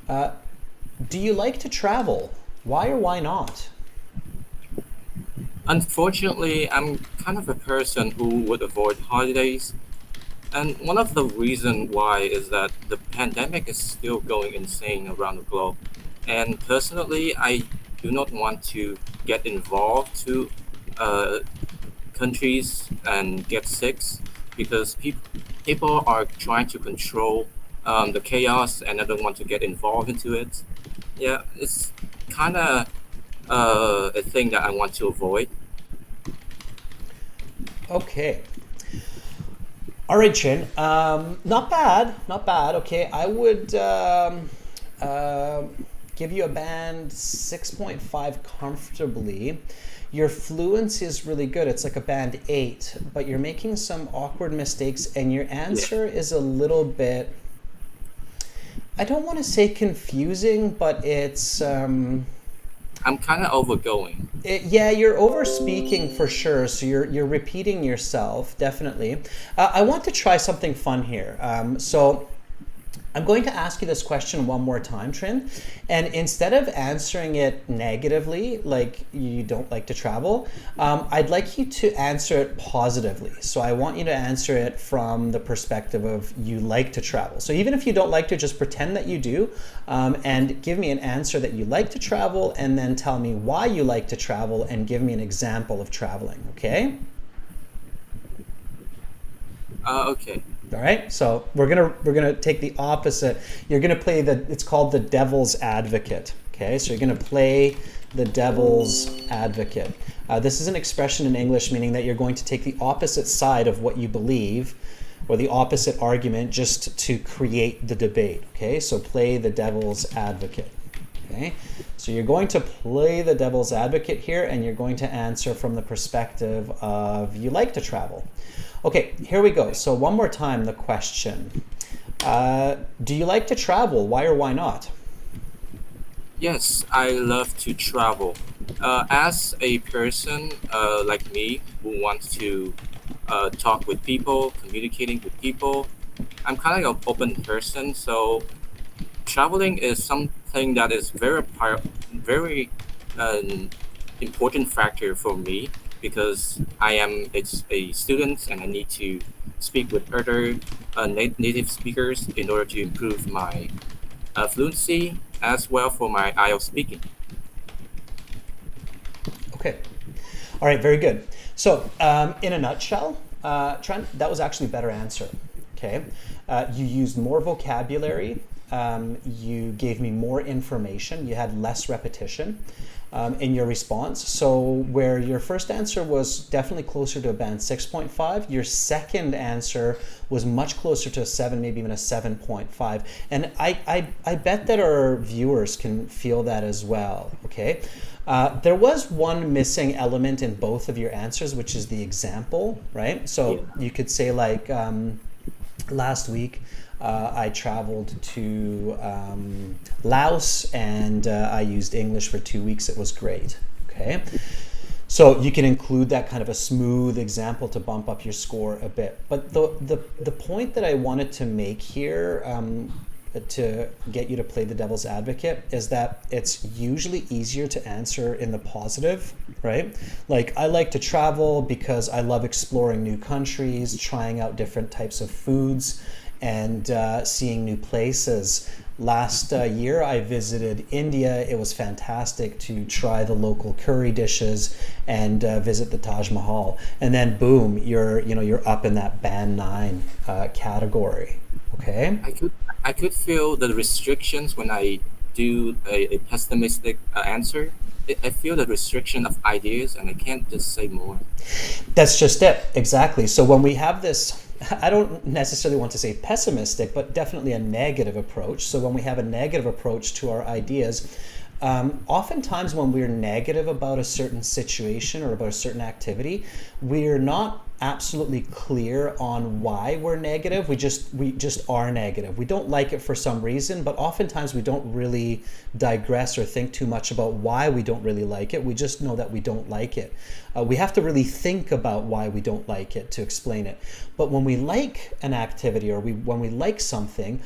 Do you like to travel? Why or why not? Unfortunately, I'm kind of a person who would avoid holidays. And one of the reason why is that the pandemic is still going insane around the globe. And personally, I do not want to get involved to uh, countries and get sick because people are trying to control the chaos and I don't want to get involved into it. Yeah, it's kind of a thing that I want to avoid. Okay. All right, Chin. Not bad. Not bad. Okay. I would uh, give you a band 6.5 comfortably. Your fluency is really good. It's like a band 8, but you're making some awkward mistakes, and your Yeah, answer is a little bit, I don't want to say confusing, but I'm kind of overgoing. yeah, you're over speaking for sure. So you're repeating yourself, definitely. I want to try something fun here. So I'm going to ask you this question one more time, Trin. And instead of answering it negatively, like you don't like to travel, I'd like you to answer it positively. So I want you to answer it from the perspective of you like to travel. So even if you don't like to, just pretend that you do, and give me an answer that you like to travel, and then tell me why you like to travel, and give me an example of traveling. Okay? Okay. All right, so we're gonna take the opposite. You're gonna play it's called the devil's advocate. Okay, so you're gonna play the devil's advocate. This is an expression in English meaning that you're going to take the opposite side of what you believe, or the opposite argument, just to create the debate. Okay, so play the devil's advocate. Okay, so you're going to play the devil's advocate here, and you're going to answer from the perspective of you like to travel. Okay, here we go. So one more time, the question. Do you like to travel? Why or why not? Yes, I love to travel. As a person like me who wants to talk with people, communicating with people, I'm kind of an open person. So traveling is something that is very um, important factor for me because it's a student and I need to speak with other native speakers in order to improve my fluency as well for my IELTS speaking. Okay. All right, very good. So, in a nutshell, Trent, that was actually a better answer. Okay. You used more vocabulary. You gave me more information. You had less repetition in your response. So, where your first answer was definitely closer to a band 6.5, your second answer was much closer to a 7, maybe even a 7.5. And I bet that our viewers can feel that as well. Okay. There was one missing element in both of your answers, which is the example, right? Yeah. So you could say, like, last week I traveled to Laos, and I used English for 2 weeks. It was great. Okay. So you can include that kind of a smooth example to bump up your score a bit. But the point that I wanted to make here, to get you to play the devil's advocate, is that it's usually easier to answer in the positive, right? Like, I like to travel because I love exploring new countries, trying out different types of foods, and seeing new places. Last year I visited India. It was fantastic to try the local curry dishes and visit the Taj Mahal. And then boom, you're up in that band 9 category. Okay. I could feel the restrictions when I do a pessimistic answer. I feel the restriction of ideas, and I can't just say more. That's just it. Exactly. So when we have this, I don't necessarily want to say pessimistic, but definitely a negative approach. So when we have a negative approach to our ideas, oftentimes when we're negative about a certain situation or about a certain activity, we're not absolutely clear on why we're negative. We just are negative. We don't like it for some reason, but oftentimes we don't really digress or think too much about why we don't really like it. We just know that we don't like it. We have to really think about why we don't like it to explain it. But when we like an activity, or when we like something,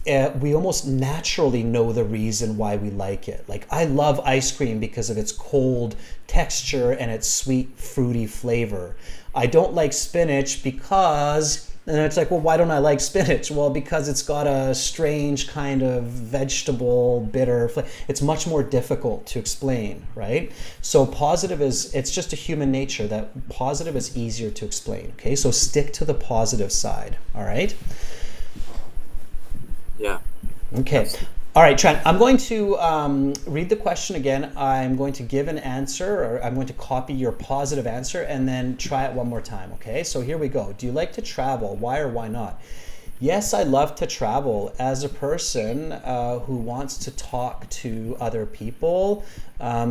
we almost naturally know the reason why we like it. Like, I love ice cream because of its cold texture and its sweet, fruity flavor. I don't like spinach because, and it's like, well, why don't I like spinach? Well, because it's got a strange kind of vegetable, bitter flavor. It's much more difficult to explain, right? So positive is, it's just a human nature that positive is easier to explain, okay? So stick to the positive side, all right? Yeah. Okay. All right, Trent, I'm going to read the question again. I'm going to give an answer, or I'm going to copy your positive answer and then try it one more time, okay? So here we go. Do you like to travel? Why or why not? Yes, I love to travel. As a person who wants to talk to other people,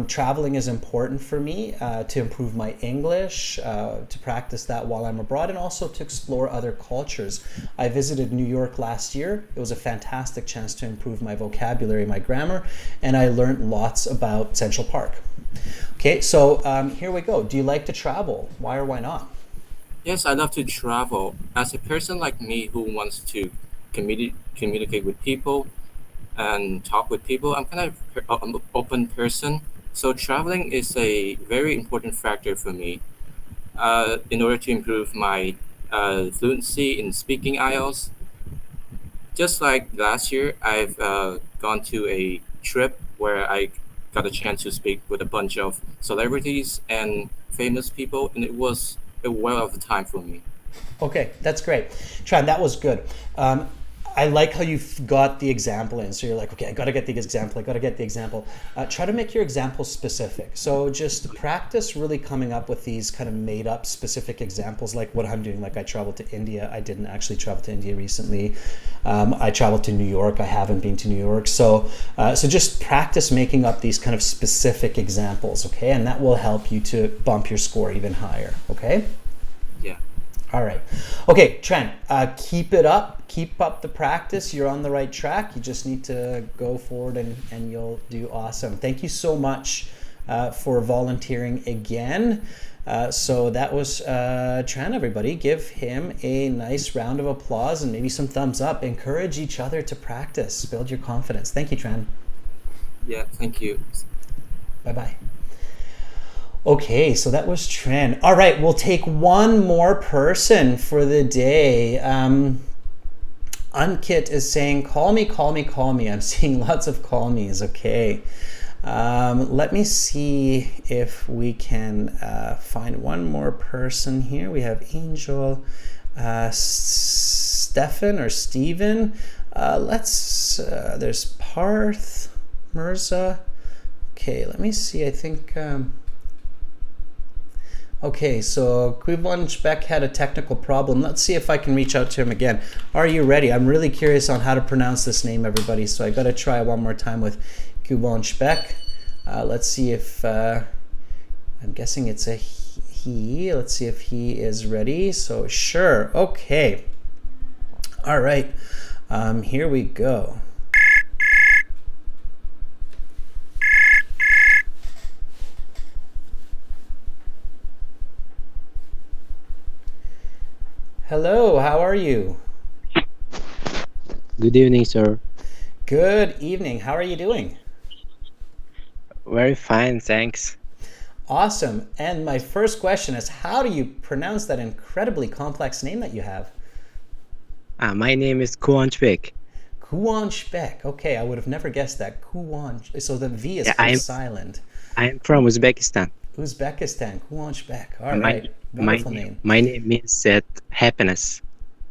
traveling is important for me to improve my English, to practice that while I'm abroad, and also to explore other cultures. I visited New York last year. It was a fantastic chance to improve my vocabulary, my grammar, and I learned lots about Central Park. Okay, so here we go. Do you like to travel? Why or why not? Yes, I love to travel. As a person like me who wants to communicate with people and talk with people, I'm kind of an open person. So traveling is a very important factor for me. In order to improve my fluency in speaking Ielts, just like last year, I've gone to a trip where I got a chance to speak with a bunch of celebrities and famous people, and it was a well of a time for me. Okay, that's great. Tran, that was good. I like how you've got the example in. So you're like, okay, I got to get the example. I got to get the example. Try to make your example specific. So just practice really coming up with these kind of made up specific examples, like what I'm doing. Like I traveled to India. I didn't actually travel to India recently. I traveled to New York. I haven't been to New York. So just practice making up these kind of specific examples, okay? And that will help you to bump your score even higher, okay? Yeah. All right. Okay, Trent, keep it up. Keep up the practice. You're on the right track. You just need to go forward and you'll do awesome. Thank you so much for volunteering again. So that was Trent, everybody. Give him a nice round of applause and maybe some thumbs up. Encourage each other to practice. Build your confidence. Thank you, Trent. Yeah, thank you. Bye-bye. Okay, so that was Tran. All right, we'll take one more person for the day. Unkit is saying, call me, call me, call me. I'm seeing lots of call me's. Okay. Let me see if we can find one more person here. We have Angel, Stefan or Steven. There's Parth, Mirza. Okay, let me see. I think... Okay, so Quivon Beck had a technical problem. Let's see if I can reach out to him again. Are you ready? I'm really curious on how to pronounce this name, everybody. So I got to try one more time with Quivon Beck. Let's see if I'm guessing it's a he. Let's see if he is ready. So sure. Okay. All right. Here we go. Hello, how are you? Good evening, sir. Good evening. How are you doing? Very fine, thanks. Awesome. And my first question is, how do you pronounce that incredibly complex name that you have? My name is Kuan Chvik. Kuan Shbek. Okay, I would have never guessed that. Kuan. So the V is silent. I'm from Uzbekistan. Uzbekistan. Kuan Shbek. All right. My Wonderful name. My name means happiness.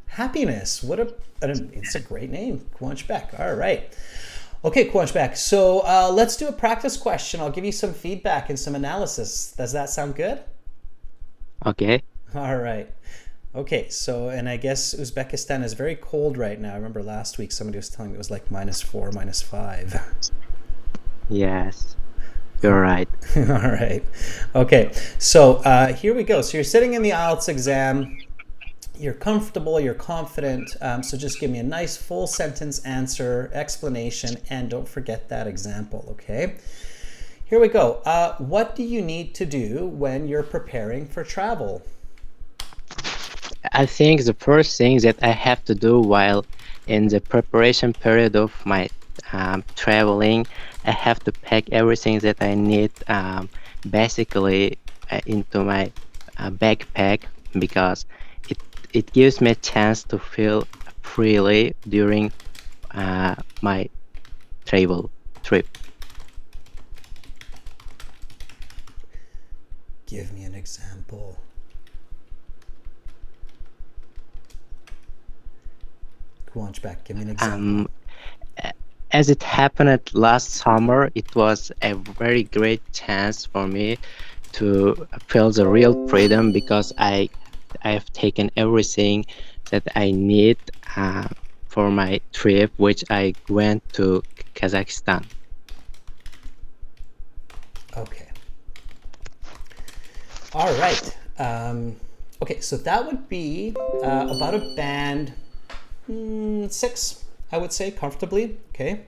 Happiness. It's a great name. Kuan Shbek. All right. Okay, Kuan Shbek. So let's do a practice question. I'll give you some feedback and some analysis. Does that sound good? Okay. All right. Okay, so, and I guess Uzbekistan is very cold right now. I remember last week somebody was telling me it was like -4, -5. Yes, you're right. All right. Okay, so here we go. So you're sitting in the IELTS exam. You're comfortable, you're confident. So just give me a nice full sentence answer, explanation, and don't forget that example, okay? Here we go. What do you need to do when you're preparing for travel? I think the first thing that I have to do while in the preparation period of my traveling, I have to pack everything that I need basically into my backpack because it gives me a chance to feel freely during my travel trip. Give me an example. Kuanchbek, give me an example. As it happened last summer, it was a very great chance for me to feel the real freedom because I have taken everything that I need for my trip, which I went to Kazakhstan. Okay. All right. Okay, so that would be about a band 6, I would say, comfortably. Okay.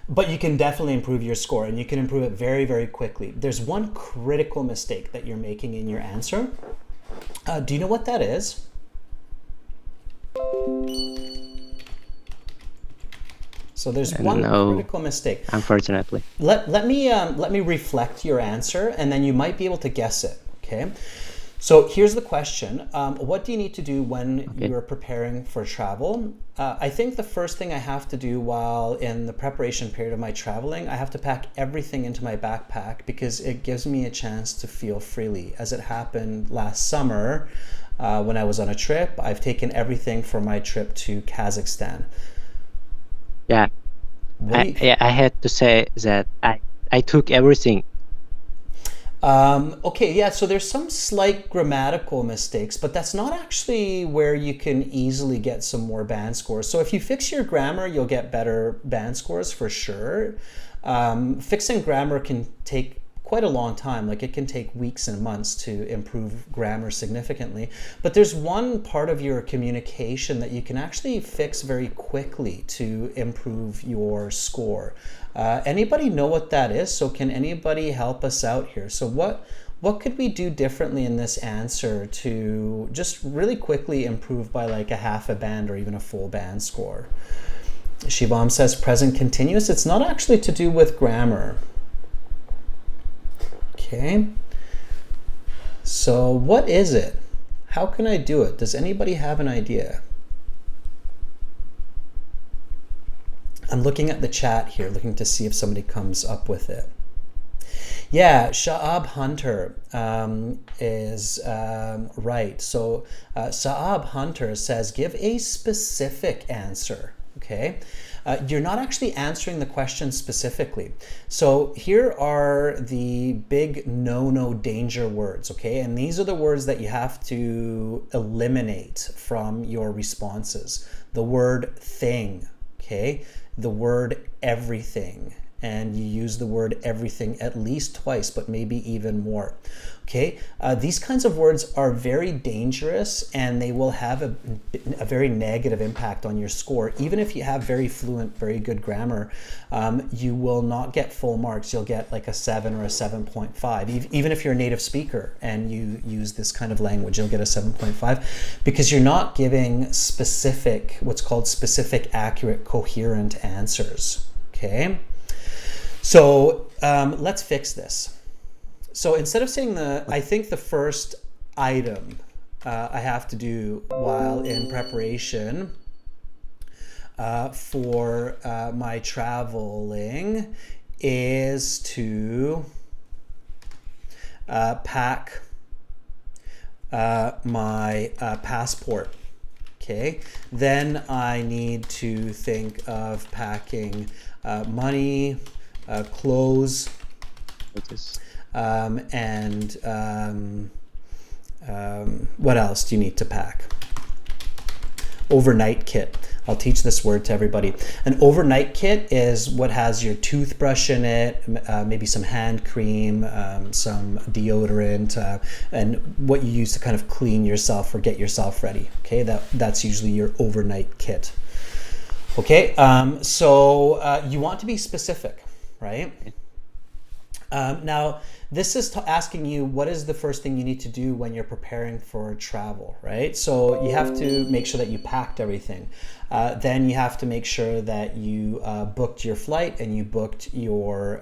But you can definitely improve your score, and you can improve it very, very quickly. There's one critical mistake that you're making in your answer. Do you know what that is? So there's one critical mistake. Unfortunately. Let me reflect your answer, and then you might be able to guess it. Okay. So here's the question. What do you need to do when you're preparing for travel? I think the first thing I have to do while in the preparation period of my traveling, I have to pack everything into my backpack because it gives me a chance to feel freely. As it happened last summer when I was on a trip, I've taken everything for my trip to Kazakhstan. Yeah, I had to say that I took everything. Okay, yeah, so there's some slight grammatical mistakes, but that's not actually where you can easily get some more band scores. So if you fix your grammar, you'll get better band scores for sure. Fixing grammar can take quite a long time. Like, it can take weeks and months to improve grammar significantly. But there's one part of your communication that you can actually fix very quickly to improve your score. Anybody know what that is? So can anybody help us out here? So what could we do differently in this answer to just really quickly improve by like a half a band or even a full band score? Shivam says present continuous. It's not actually to do with grammar. Okay. So what is it? How can I do it? Does anybody have an idea? I'm looking at the chat here, looking to see if somebody comes up with it. Yeah, Sha'ab Hunter is right. So Sha'ab Hunter says, give a specific answer. Okay. You're not actually answering the question specifically. So here are the big no danger words, okay? And these are the words that you have to eliminate from your responses. The word thing, okay? The word everything. And you use the word everything at least twice, but maybe even more. Okay, these kinds of words are very dangerous, and they will have a very negative impact on your score. Even if you have very fluent, very good grammar, you will not get full marks. You'll get like a 7 or a 7.5. Even if you're a native speaker and you use this kind of language, you'll get a 7.5 because you're not giving specific, what's called specific, accurate, coherent answers. Okay. So let's fix this. So instead of saying I think the first item I have to do while in preparation for my traveling is to pack my passport. Okay. Then I need to think of packing money, clothes, and what else do you need to pack? Overnight kit. I'll teach this word to everybody. An overnight kit is what has your toothbrush in it, maybe some hand cream, some deodorant, and what you use to kind of clean yourself or get yourself ready. Okay, that's usually your overnight kit. Okay, so you want to be specific, right? Now, this is asking you what is the first thing you need to do when you're preparing for travel, right? So you have to make sure that you packed everything. Then you have to make sure that you booked your flight and you booked your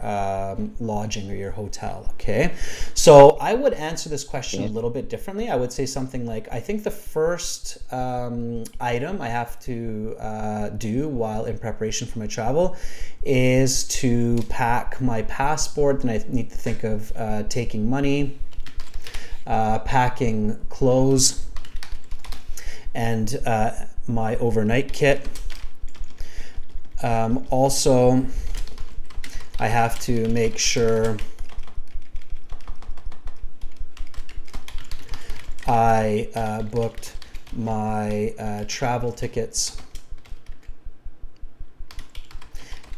lodging or your hotel, okay? So I would answer this question a little bit differently. I would say something like, I think the first item I have to do while in preparation for my travel is to pack my passport. Then I need to think of taking money, packing clothes, and my overnight kit. Also, I have to make sure I booked my travel tickets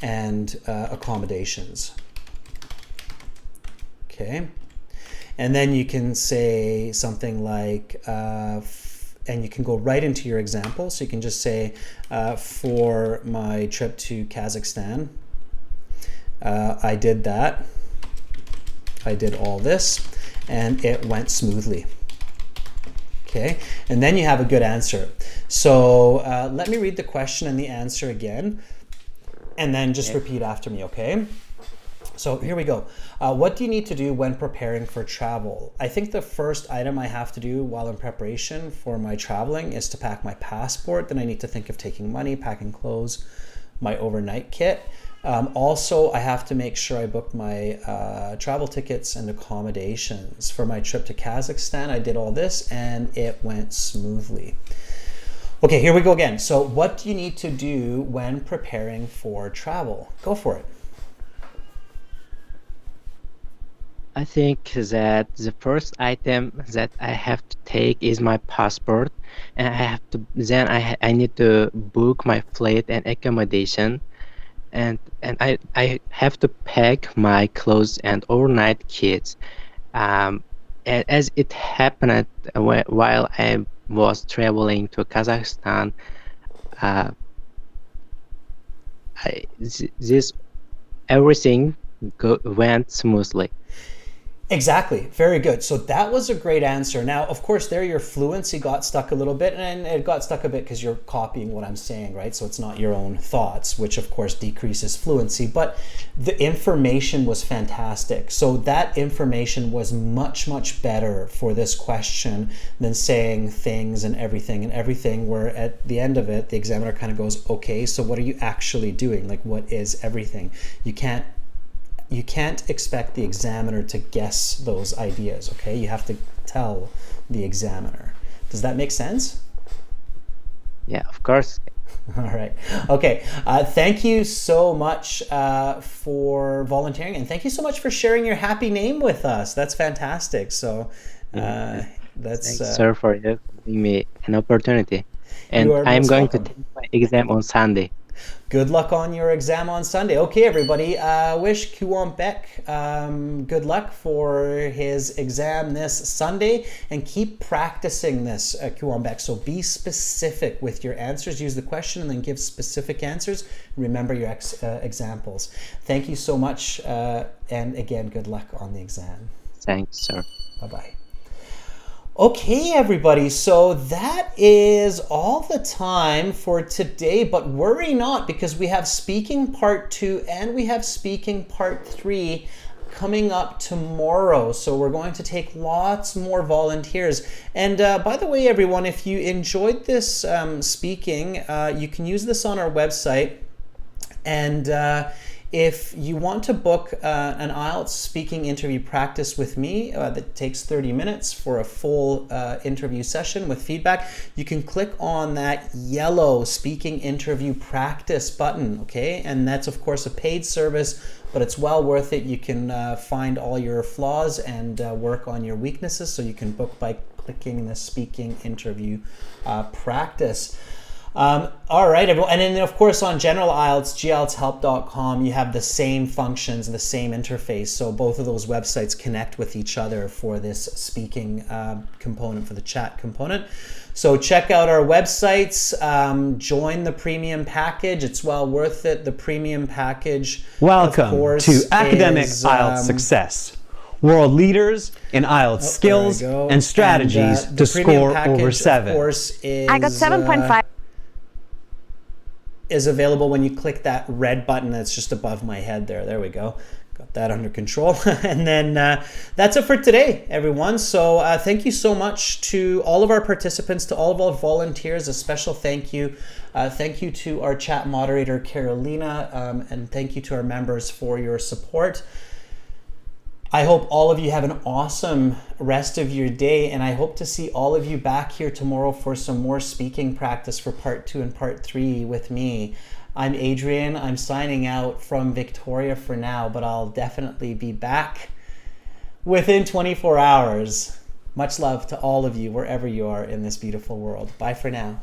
and accommodations. Okay. And then you can say something like, and you can go right into your example. So you can just say, for my trip to Kazakhstan, I did that. I did all this, and it went smoothly. Okay, and then you have a good answer. So let me read the question and the answer again, and then just repeat after me, okay? So here we go. What do you need to do when preparing for travel? I think the first item I have to do while in preparation for my traveling is to pack my passport. Then I need to think of taking money, packing clothes, my overnight kit. Also, I have to make sure I book my travel tickets and accommodations. For my trip to Kazakhstan, I did all this and it went smoothly. Okay, here we go again. So what do you need to do when preparing for travel? Go for it. I think that the first item that I have to take is my passport, and I need to book my flight and accommodation, and I have to pack my clothes and overnight kits. As it happened while I was traveling to Kazakhstan, this everything went smoothly. Exactly. Very good. So that was a great answer. Now, of course, there your fluency got stuck a little bit, and it got stuck a bit because you're copying what I'm saying, right? So it's not your own thoughts, which of course decreases fluency, but the information was fantastic. So that information was much, much better for this question than saying things and everything, where at the end of it, the examiner kind of goes, okay, so what are you actually doing? Like, what is everything? You can't expect the examiner to guess those ideas, okay? You have to tell the examiner. Does that make sense? Yeah, of course. All right. Okay. Thank you so much for volunteering, and thank you so much for sharing your happy name with us. That's fantastic. So that's thanks, sir, for giving me an opportunity. And I'm going to take my exam on Sunday. Good luck on your exam on Sunday. Okay, everybody. Wish Kuwon Beck good luck for his exam this Sunday, and keep practicing this, Kuwon Beck. So be specific with your answers. Use the question and then give specific answers. Remember your examples. Thank you so much, and again, good luck on the exam. Thanks, sir. Bye-bye. Okay, everybody, so that is all the time for today, but worry not, because we have speaking part 2 and we have speaking part 3 coming up tomorrow. So we're going to take lots more volunteers. And by the way, everyone, if you enjoyed this speaking, you can use this on our website. And if you want to book an Ielts speaking interview practice with me that takes 30 minutes for a full interview session with feedback, you can click on that yellow speaking interview practice button, okay? And that's, of course, a paid service, but it's well worth it. You can find all your flaws and work on your weaknesses, so you can book by clicking the speaking interview practice. All right, everyone. And then, of course, on General IELTS, gieltshelp.com, you have the same functions, the same interface. So both of those websites connect with each other for this speaking component, for the chat component. So check out our websites, join the premium package. It's well worth it. The premium package, Welcome of course, to Academic is, IELTS Success, world leaders in IELTS skills there we go. and strategies And, to the premium score package, over 7. Of course, is, I got 7.5. Is available when you click that red button that's just above my head there. There we go. Got that under control. And then that's it for today, everyone. So thank you so much to all of our participants, to all of our volunteers. A special thank you. Thank you to our chat moderator, Carolina, and thank you to our members for your support. I hope all of you have an awesome rest of your day, and I hope to see all of you back here tomorrow for some more speaking practice for part 2 and part 3 with me. I'm Adrian. I'm signing out from Victoria for now, but I'll definitely be back within 24 hours. Much love to all of you wherever you are in this beautiful world. Bye for now.